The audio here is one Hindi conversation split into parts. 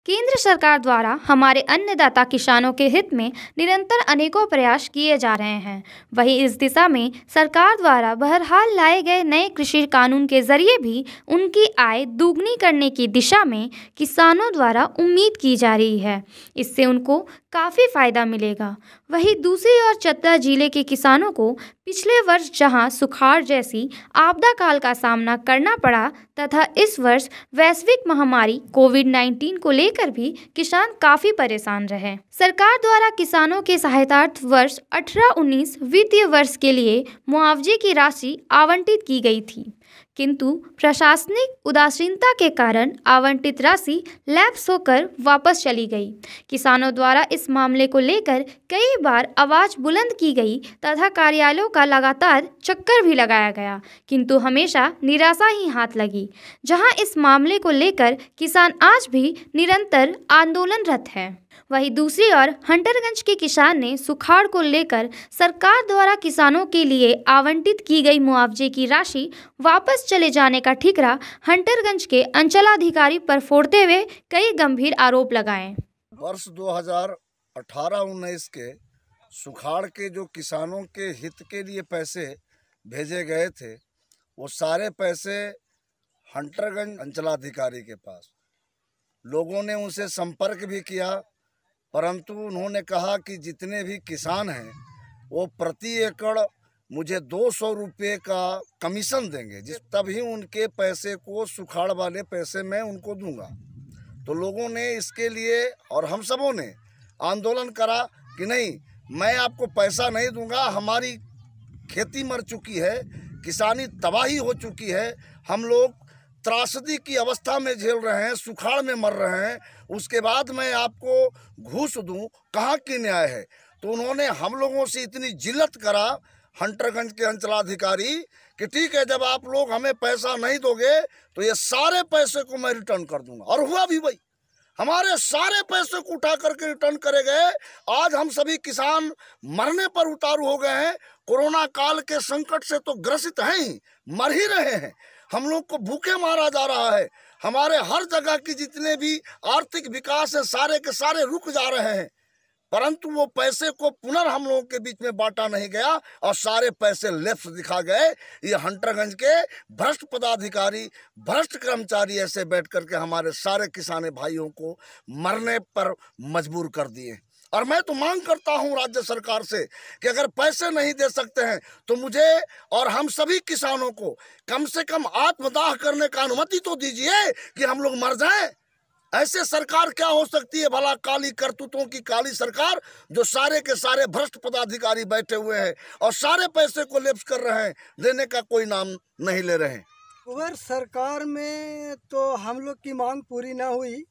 केंद्र सरकार द्वारा हमारे अन्नदाता किसानों के हित में निरंतर अनेकों प्रयास किए जा रहे हैं। वहीं इस दिशा में सरकार द्वारा बहरहाल लाए गए नए कृषि कानून के जरिए भी उनकी आय दोगुनी करने की दिशा में किसानों द्वारा उम्मीद की जा रही है। इससे उनको काफ़ी फायदा मिलेगा। वहीं दूसरी ओर चतरा जिले के किसानों को पिछले वर्ष जहां सुखाड़ जैसी आपदा काल का सामना करना पड़ा तथा इस वर्ष वैश्विक महामारी कोविड-19 को लेकर भी किसान काफी परेशान रहे। सरकार द्वारा किसानों के सहायतार्थ वर्ष 18-19 वित्तीय वर्ष के लिए मुआवजे की राशि आवंटित की गई थी, किंतु प्रशासनिक उदासीनता के कारण आवंटित राशि लैप्स होकर वापस चली गई। किसानों द्वारा इस मामले को लेकर कई बार आवाज बुलंद की गई तथा कार्यालयों का लगातार चक्कर भी लगाया गया, किंतु हमेशा निराशा ही हाथ लगी। जहां इस मामले को लेकर किसान आज भी निरंतर आंदोलनरत है। वहीं दूसरी ओर हंटरगंज के किसान ने सुखाड़ को लेकर सरकार द्वारा किसानों के लिए आवंटित की गई मुआवजे की राशि वापस चले जाने का ठिकरा हंटरगंज के अंचलाधिकारी पर फोड़ते हुए कई गंभीर आरोप लगाए। वर्ष 2018-19 के सुखाड़ के जो किसानों के हित के लिए पैसे भेजे गए थे, वो सारे पैसे हंटरगंज अंचलाधिकारी के पास। लोगों ने उनसे संपर्क भी किया, परंतु उन्होंने कहा कि जितने भी किसान हैं वो प्रति एकड़ मुझे 200 रुपये का कमीशन देंगे, तभी उनके पैसे को सुखाड़ वाले पैसे मैं उनको दूंगा। तो लोगों ने इसके लिए और हम सबों ने आंदोलन करा कि नहीं, मैं आपको पैसा नहीं दूंगा। हमारी खेती मर चुकी है, किसानी तबाही हो चुकी है, हम लोग त्रासदी की अवस्था में झेल रहे हैं, सुखाड़ में मर रहे हैं, उसके बाद मैं आपको घूस दूं, कहाँ की न्याय है। तो उन्होंने हम लोगों से इतनी जिल्लत करा हंटरगंज के अंचलाधिकारी कि ठीक है, जब आप लोग हमें पैसा नहीं दोगे तो ये सारे पैसे को मैं रिटर्न कर दूंगा। और हुआ भी वही, हमारे सारे पैसे को उठा करके रिटर्न करे गए। आज हम सभी किसान मरने पर उतारू हो गए हैं। कोरोना काल के संकट से तो ग्रसित हैं ही, मर ही रहे हैं। हम लोग को भूखे मारा जा रहा है। हमारे हर जगह की जितने भी आर्थिक विकास है सारे के सारे रुक जा रहे हैं, परंतु वो पैसे को पुनः हम लोगों के बीच में बांटा नहीं गया और सारे पैसे लेफ्ट दिखा गए। ये हंटरगंज के भ्रष्ट पदाधिकारी, भ्रष्ट कर्मचारी ऐसे बैठ करके हमारे सारे किसान भाइयों को मरने पर मजबूर कर दिए। और मैं तो मांग करता हूं राज्य सरकार से कि अगर पैसे नहीं दे सकते हैं तो मुझे और हम सभी किसानों को कम से कम आत्मदाह करने का अनुमति तो दीजिए कि हम लोग मर जाएं। ऐसे सरकार क्या हो सकती है भला, काली करतूतों की काली सरकार, जो सारे के सारे भ्रष्ट पदाधिकारी बैठे हुए हैं और सारे पैसे को लेप्स कर रहे हैं, देने का कोई नाम नहीं ले रहे हैं। अगर सरकार में तो हम लोग की मांग पूरी ना हुई,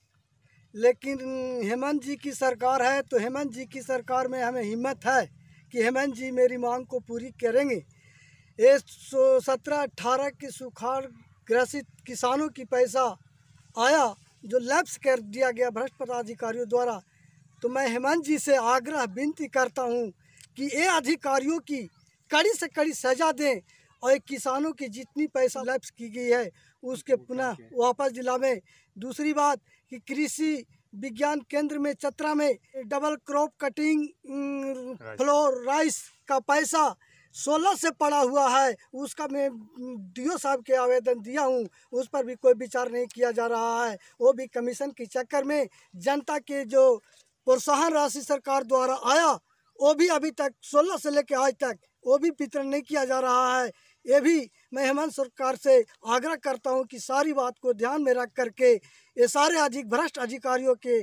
लेकिन हेमंत जी की सरकार है तो हेमंत जी की सरकार में हमें हिम्मत है कि हेमंत जी मेरी मांग को पूरी करेंगे। ये 17-18 की सुखाड़ ग्रसित किसानों की पैसा आया जो लैप्स कर दिया गया भ्रष्ट पदाधिकारियों द्वारा, तो मैं हेमंत जी से आग्रह विनती करता हूं कि ये अधिकारियों की कड़ी से कड़ी सजा दें और किसानों की जितनी पैसा लैप्स की गई है उसके पुनः वापस दिलावें। दूसरी बात कि कृषि विज्ञान केंद्र में चतरा में double crop cutting floor rice का पैसा 16 से पड़ा हुआ है, उसका मैं डीओ साहब के आवेदन दिया हूँ, उस पर भी कोई विचार नहीं किया जा रहा है। वो भी कमीशन के चक्कर में जनता के जो प्रोत्साहन राशि सरकार द्वारा आया वो भी अभी तक 16 से लेकर आज तक वो भी वितरण नहीं किया जा रहा है। ये भी मैं हेमंत सरकार से आग्रह करता हूं कि सारी बात को ध्यान में रख करके ये सारे भ्रष्ट अधिकारियों के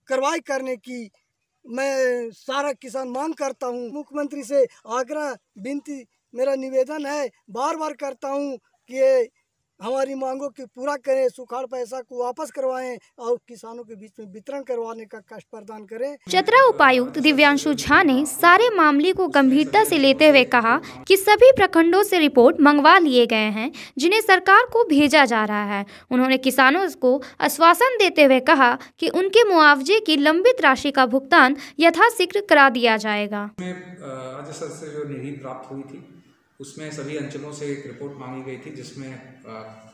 कार्रवाई करने की मैं सारा किसान मांग करता हूं। मुख्यमंत्री से आग्रह विनती मेरा निवेदन है, बार बार करता हूं कि ये हमारी मांगों की पूरा करें, सुखाड़ पैसा को वापस करवाएं और किसानों के बीच में वितरण करवाने का कष्ट प्रदान करें। चतरा उपायुक्त दिव्यांशु झा ने सारे मामले को गंभीरता से लेते हुए कहा कि सभी प्रखंडों से रिपोर्ट मंगवा लिए गए हैं जिन्हें सरकार को भेजा जा रहा है। उन्होंने किसानों को आश्वासन देते हुए कहा कि उनके मुआवजे की लंबित राशि का भुगतान यथाशीघ्र करा दिया जाएगा। राज्य सरकार से जो निधि प्राप्त हुई थी उसमें सभी अंचलों से एक रिपोर्ट मांगी गई थी, जिसमें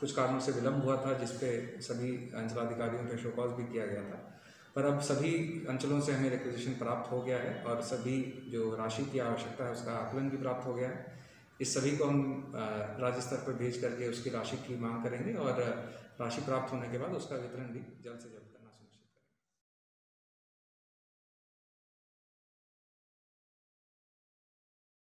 कुछ कारणों से विलम्ब हुआ था, जिस पे सभी अंचलाधिकारियों पे शोकॉज भी किया गया था। पर अब सभी अंचलों से हमें रिक्वेजिशन प्राप्त हो गया है और सभी जो राशि की आवश्यकता है उसका आकलन भी प्राप्त हो गया है। इस सभी को हम राज्य स्तर पर भेज करके उसकी राशि की मांग करेंगे और राशि प्राप्त होने के बाद उसका वितरण भी जल्द से जल्द